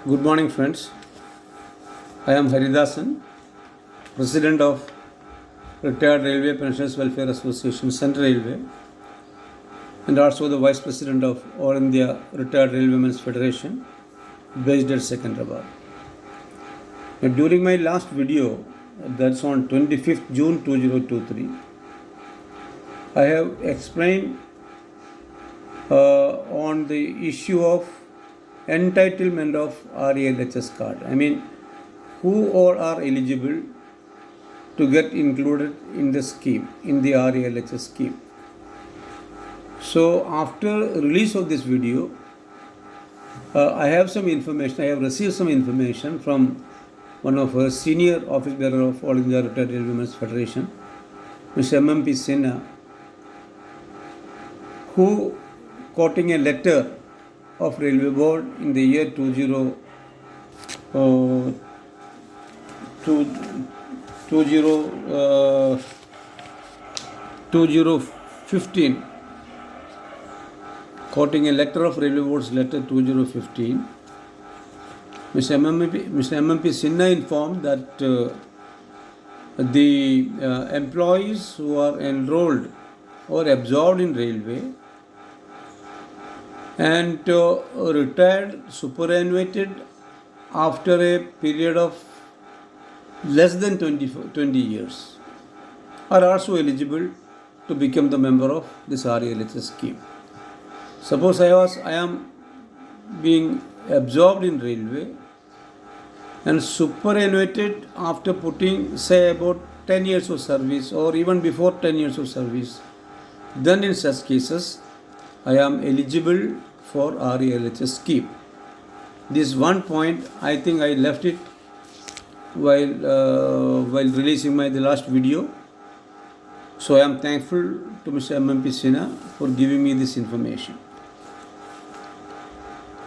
Good morning, friends. I am Haridasan, President of Retired Railway Pensioners Welfare Association, Central Railway, and also the Vice President of All India Retired Railwaymen's Federation, based at Secunderabad. Now, during my last video, that's on 25th June 2023, I have explained on the issue of entitlement of RALHS card. I mean, who all are eligible to get included in the scheme, in the RALHS scheme. So after release of this video, I have some information, I have received some information from one of our senior office bearer of All India Retired Railwaymen's Federation, Mr. MMP Sinha, who, quoting a letter of Railway Board in the year 2015, quoting a letter of Railway Board's letter 2015, Mr. MMP Sinha informed that the employees who are enrolled or absorbed in railway and retired superannuated after a period of less than 20 years are also eligible to become the member of this RALHS scheme. Suppose I am being absorbed in railway and superannuated after putting, say, about 10 years of service or even before 10 years of service, then in such cases I am eligible for RALHS scheme. This one point, I think I left it while releasing the last video. So I am thankful to Mr. MMP Sinha for giving me this information.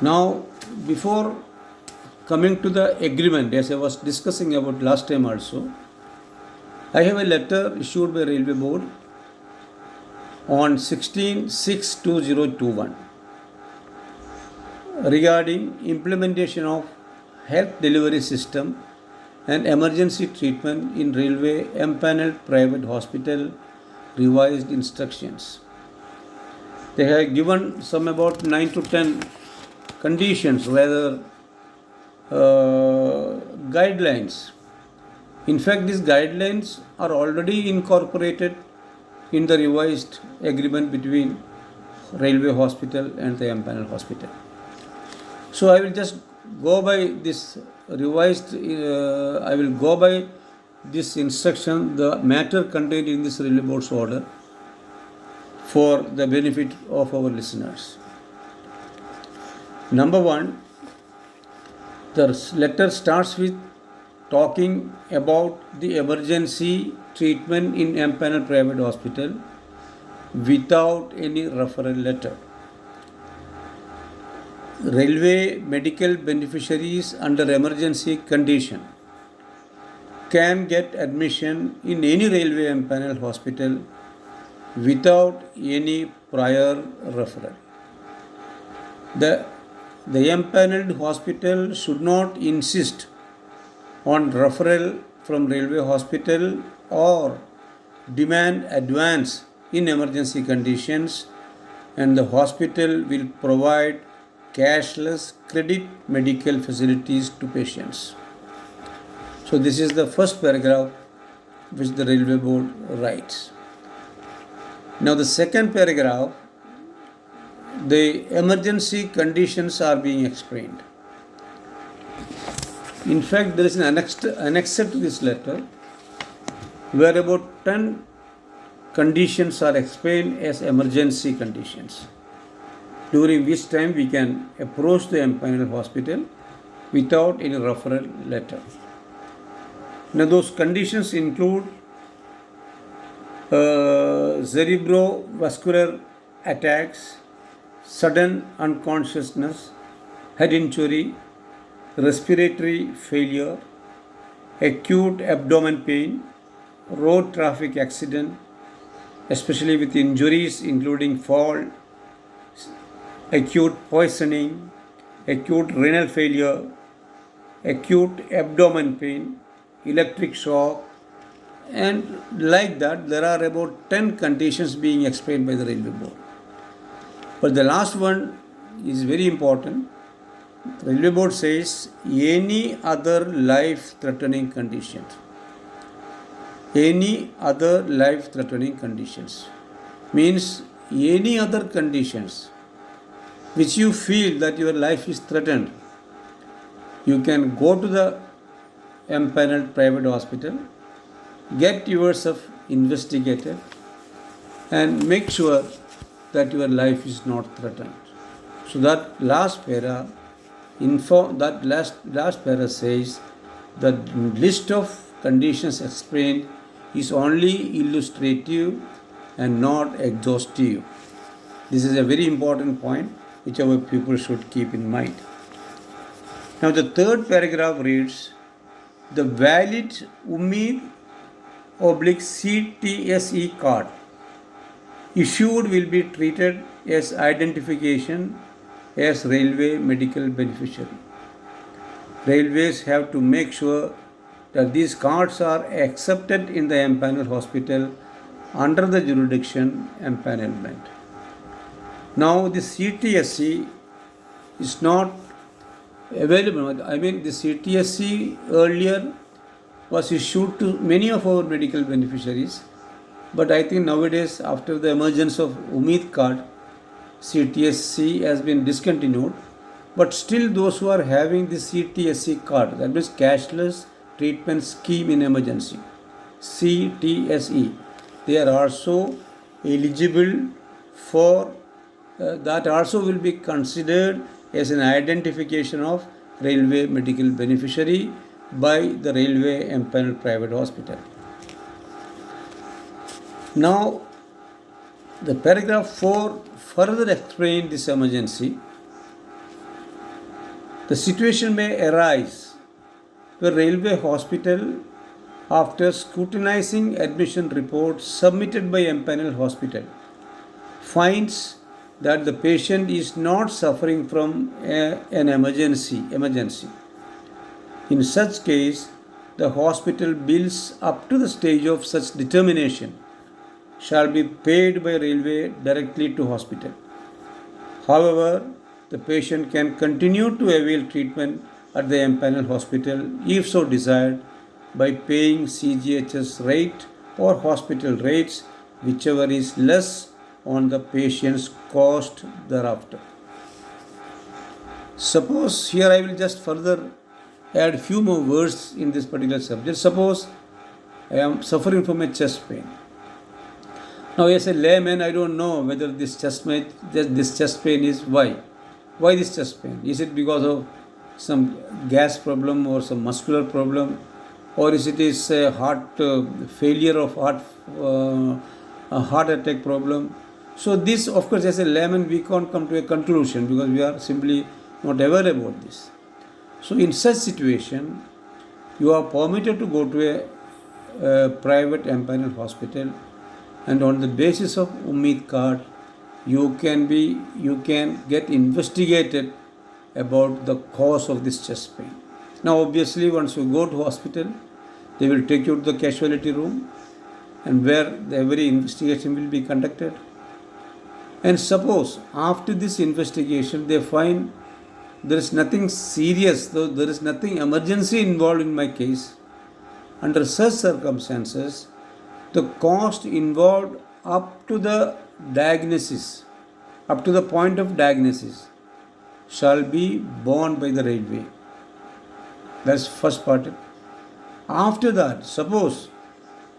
Now, before coming to the agreement, as I was discussing about last time also, I have a letter issued by Railway Board on 16/6/2021 regarding implementation of health delivery system and emergency treatment in railway empaneled private hospital revised instructions. They have given some about 9 to 10 conditions, rather guidelines. In fact, these guidelines are already incorporated in the revised agreement between railway hospital and the empaneled hospital. So I will just go by this revised, I will go by this instruction, the matter contained in this Railway Board's order for the benefit of our listeners. Number one, the letter starts with talking about the emergency treatment in empaneled private hospital without any referral letter. Railway medical beneficiaries under emergency condition can get admission in any railway empaneled hospital without any prior referral. The empaneled hospital should not insist on referral from railway hospital or demand advance in emergency conditions, and the hospital will provide cashless credit medical facilities to patients. So this is the first paragraph which the Railway Board writes. Now the second paragraph, the emergency conditions are being explained. In fact, there is an annexure to this letter where about 10 conditions are explained as emergency conditions, during which time we can approach the empaneled hospital without any referral letter. Now those conditions include cerebrovascular attacks, sudden unconsciousness, head injury, respiratory failure, acute abdomen pain, road traffic accident, especially with injuries including fall, acute poisoning, acute renal failure, acute abdomen pain, electric shock, and like that, there are about 10 conditions being explained by the railway board. But the last one is very important. The railway board says any other life threatening conditions. Any other life threatening conditions means any other conditions which you feel that your life is threatened, you can go to the empaneled private hospital, get yourself investigated, and make sure that your life is not threatened. So that last para says that list of conditions explained is only illustrative and not exhaustive. This is a very important point which our people should keep in mind. Now the third paragraph reads, the valid Umeed/CTSE card issued will be treated as identification as railway medical beneficiary. Railways have to make sure that these cards are accepted in the empaneled hospital under the jurisdiction empanelment. Now the CTSE is not available. I mean, the CTSE earlier was issued to many of our medical beneficiaries, but I think nowadays, after the emergence of Umeed card, CTSE has been discontinued. But still, those who are having the CTSE card, that means Cashless Treatment Scheme in Emergency, CTSE, they are also eligible for that also will be considered as an identification of railway medical beneficiary by the railway empaneled private hospital. Now, the paragraph 4 further explains this emergency. The situation may arise where railway hospital, after scrutinizing admission reports submitted by empaneled hospital, finds that the patient is not suffering from an emergency. In such case, the hospital bills up to the stage of such determination shall be paid by railway directly to hospital. However, the patient can continue to avail treatment at the empaneled hospital if so desired by paying CGHS rate or hospital rates, whichever is less on the patient's cost thereafter. Suppose here I will just further add few more words in this particular subject. Suppose I am suffering from a chest pain. Now, as a layman, I don't know whether this chest pain is why. Why this chest pain? Is it because of some gas problem or some muscular problem, or is it a heart failure of a heart attack problem? So this, of course, as a layman, we can't come to a conclusion because we are simply not aware about this. So in such situation, you are permitted to go to a private empaneled hospital, and on the basis of Umeed card, you can get investigated about the cause of this chest pain. Now, obviously, once you go to hospital, they will take you to the casualty room, and where every investigation will be conducted. And suppose after this investigation they find there is nothing serious, though there is nothing emergency involved in my case, under such circumstances, the cost involved up to the diagnosis, up to the point of diagnosis, shall be borne by the railway. That's first part. After that, suppose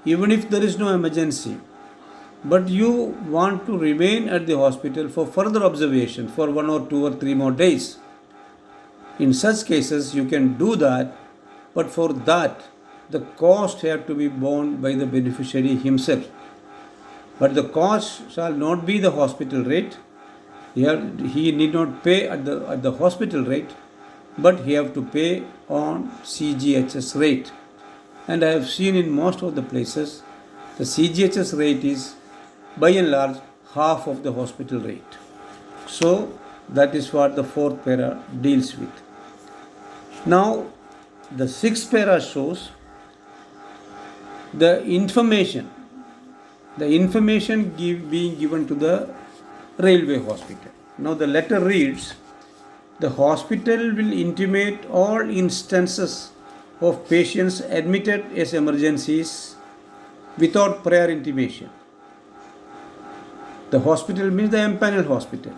even if there is no emergency, but you want to remain at the hospital for further observation for 1 or 2 or 3 more days, in such cases you can do that, but for that the cost have to be borne by the beneficiary himself. But the cost shall not be the hospital rate. He need not pay at the hospital rate, but he have to pay on CGHS rate. And I have seen in most of the places the CGHS rate is by and large half of the hospital rate. So that is what the fourth para deals with. Now the sixth para shows the information being given to the railway hospital. Now the letter reads, the hospital will intimate all instances of patients admitted as emergencies without prior intimation. The hospital means the empaneled hospital.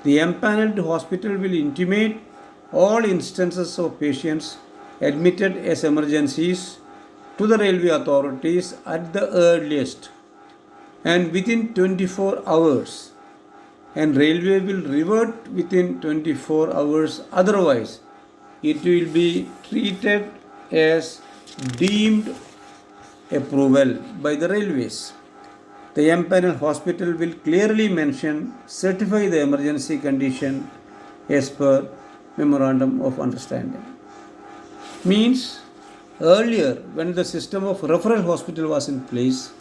The empaneled hospital will intimate all instances of patients admitted as emergencies to the railway authorities at the earliest and within 24 hours, and railway will revert within 24 hours, otherwise it will be treated as deemed approval by the railways. The empaneled hospital will clearly certify the emergency condition as per memorandum of understanding. Means earlier, when the system of referral hospital was in place,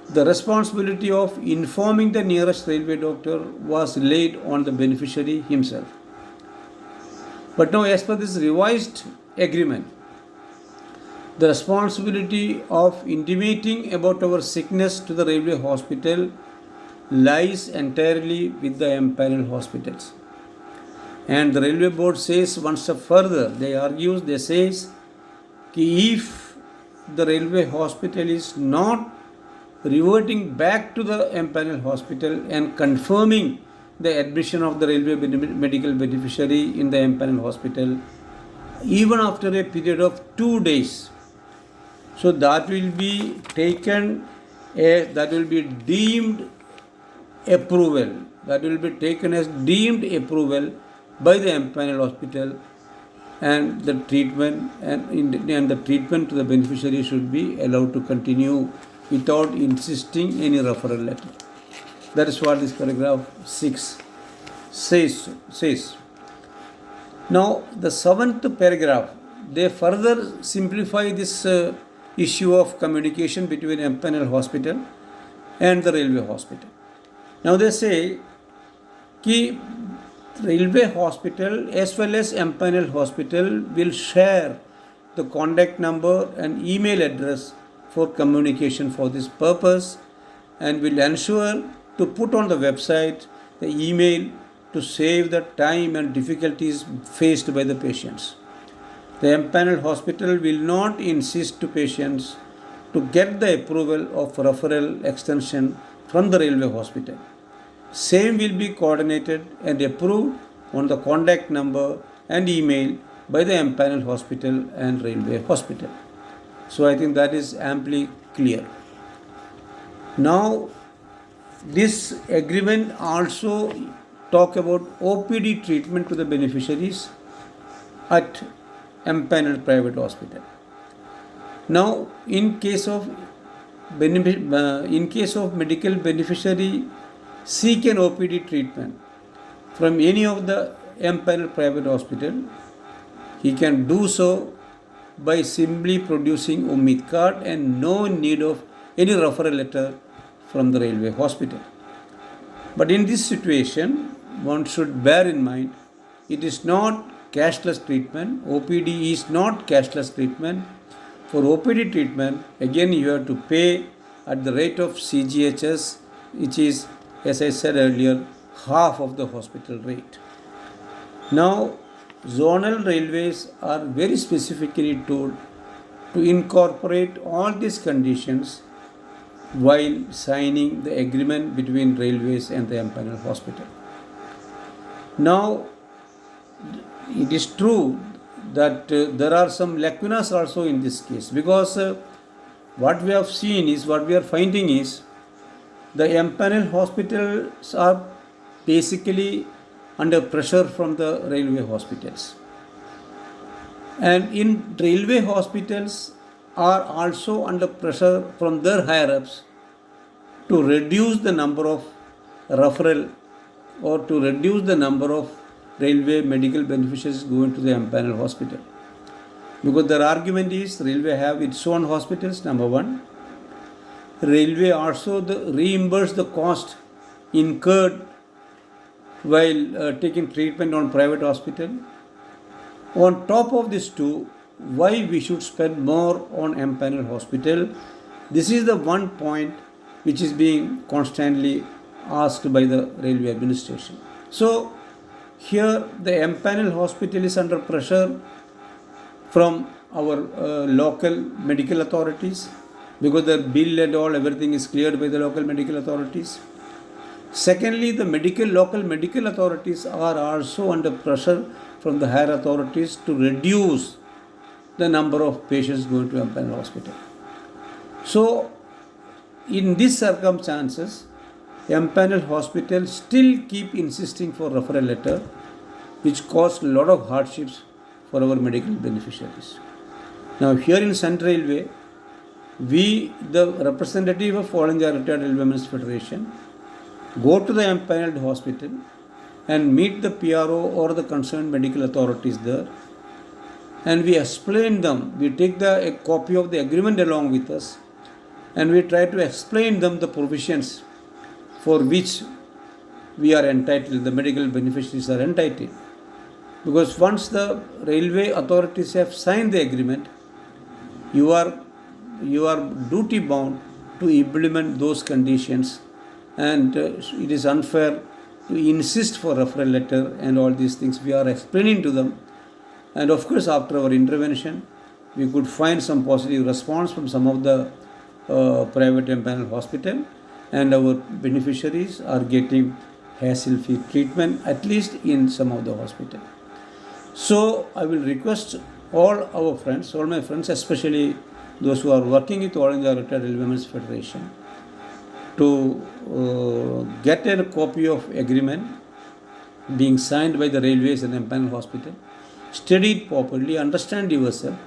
the responsibility of informing the nearest railway doctor was laid on the beneficiary himself. But now, as per this revised agreement, the responsibility of intimating about our sickness to the railway hospital lies entirely with the empaneled hospitals. And the railway board says one step further, they says if the railway hospital is not reverting back to the empaneled hospital and confirming the admission of the railway medical beneficiary in the empaneled hospital, even after a period of 2 days, so that will be taken, that will be deemed approval, that will be taken as deemed approval by the empaneled hospital, and the treatment and the treatment to the beneficiary should be allowed to continue without insisting any referral letter. That is what this paragraph 6 says. Now the seventh paragraph, they further simplify this issue of communication between empaneled hospital and the railway hospital. Now they say कि railway hospital as well as empaneled hospital will share the contact number and email address for communication for this purpose, and will ensure to put on the website the email to save the time and difficulties faced by the patients. The empaneled hospital will not insist to patients to get the approval of referral extension from the railway hospital. Same will be coordinated and approved on the contact number and email by the empaneled hospital and railway hospital. So I think that is amply clear. Now this agreement also talk about OPD treatment to the beneficiaries at empaneled private hospital. Now in case of medical beneficiary seek an OPD treatment from any of the empaneled private hospital, he can do so by simply producing Ummid card and no need of any referral letter from the railway hospital. But in this situation, one should bear in mind, it is not cashless treatment. OPD is not cashless treatment. For OPD treatment, again you have to pay at the rate of CGHS, which is, as I said earlier, half of the hospital rate. Now, zonal railways are very specifically told to incorporate all these conditions while signing the agreement between railways and the empaneled hospital. Now, it is true that there are some lacunas also in this case, because what we are finding is the empaneled hospitals are basically under pressure from the railway hospitals, and in railway hospitals are also under pressure from their higher ups to reduce the number of referral or to reduce the number of railway medical beneficiaries going to the empaneled hospital, because their argument is railway have its own hospitals, number one. Railway also reimburse the cost incurred while taking treatment on private hospital, On top of this too, why we should spend more on empanel hospital? This is the one point which is being constantly asked by the railway administration. So here the empanel hospital is under pressure from our local medical authorities, because the bill and all everything is cleared by the local medical authorities. Secondly, the local medical authorities are also under pressure from the higher authorities to reduce the number of patients going to empanel hospital. So in these circumstances, empanel hospital still keep insisting for referral letter, which caused a lot of hardships for our medical beneficiaries. Now here in Central Railway, we, the representative of All India Retired Railwaymen's Federation, go to the empaneled hospital and meet the PRO or the concerned medical authorities there, and we explain them. We take a copy of the agreement along with us, and we try to explain them the provisions for which we are entitled, the medical beneficiaries are entitled. Because once the railway authorities have signed the agreement, you are duty bound to implement those conditions, and it is unfair to insist for referral letter and all these things. We are explaining to them, and of course after our intervention we could find some positive response from some of the private empanel hospital, and our beneficiaries are getting hassle-free treatment, at least in some of the hospital. So I will request all our friends, all my friends, especially those who are working with All India Retired Railwaymen's Federation, to get a copy of agreement being signed by the railways and empanel hospital, study it properly, understand yourself,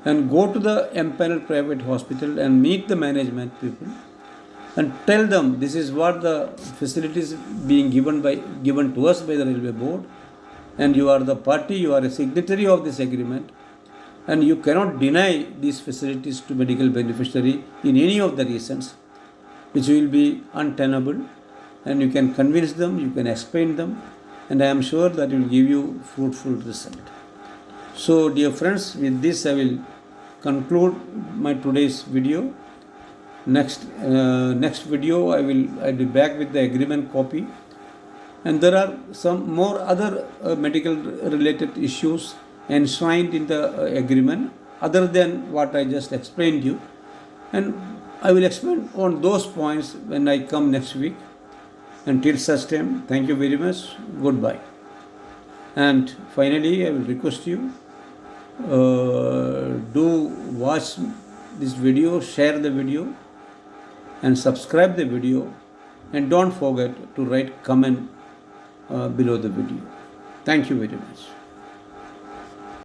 and go to the empaneled private hospital and meet the management people and tell them this is what the facilities being given to us by the railway board, and you are the party, you are a signatory of this agreement, and you cannot deny these facilities to medical beneficiary in any of the reasons, which will be untenable. And you can convince them, you can explain them, and I am sure that will give you fruitful result. So dear friends, with this I will conclude my today's video. Next video I'll be back with the agreement copy, and there are some more other medical related issues enshrined in the agreement other than what I just explained you, and I will explain on those points when I come next week. Until such time, thank you very much, goodbye. And finally I will request you, do watch this video, share the video and subscribe the video, and don't forget to write comment below the video. Thank you very much.